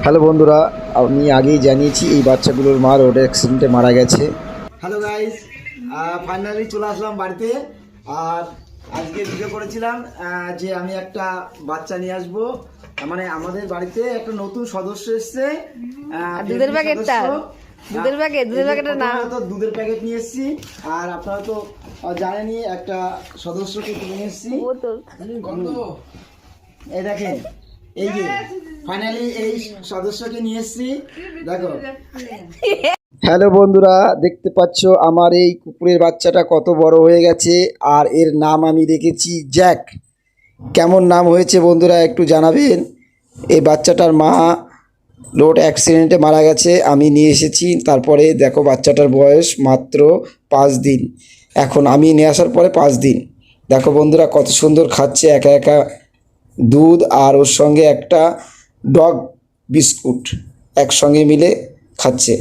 Hello বন্ধুরা, আমি আগেই জানিয়েছি এই বাচ্চাগুলোর মা রোড অ্যাক্সিডেন্টে মারা গেছে। হ্যালো গাইস, ফাইনালি চলে আসলাম বাড়িতে। আর আজকে ভিডিও করেছিলাম যে আমি একটা বাচ্চা নিয়ে আসবো, মানে আমাদের বাড়িতে একটা নতুন সদস্য এসছে। দুধের প্যাকেটটা দুধের প্যাকেট নিয়ে এসেছি। আর আপনারা তো জানেনই একটা সদস্যকে নিয়ে এসেছি। এই দেখেন, এই যে ফাইনালি এই সদস্যকে নিয়ে এসেছি, দেখো। হ্যালো বন্ধুরা, দেখতে পাচ্ছ আমার এই কুকুরের বাচ্চাটা কত বড় হয়ে গেছে। আর এর নাম আমি রেখেছি জ্যাক। কেমন নাম হয়েছে বন্ধুরা একটু জানাবেন। এই বাচ্চাটার মা রোড অ্যাক্সিডেন্টে মারা গেছে, আমি নিয়ে এসেছি। তারপরে দেখো বাচ্চাটার বয়স মাত্র 5 দিন। এখন আমি নিয়ে আসার পরে 5 দিন। দেখো বন্ধুরা কত সুন্দর খাচ্ছে একা একা দুধ, আর ওর সঙ্গে একটা ডগ বিস্কুট একসঙ্গে মিলে খাচ্ছে।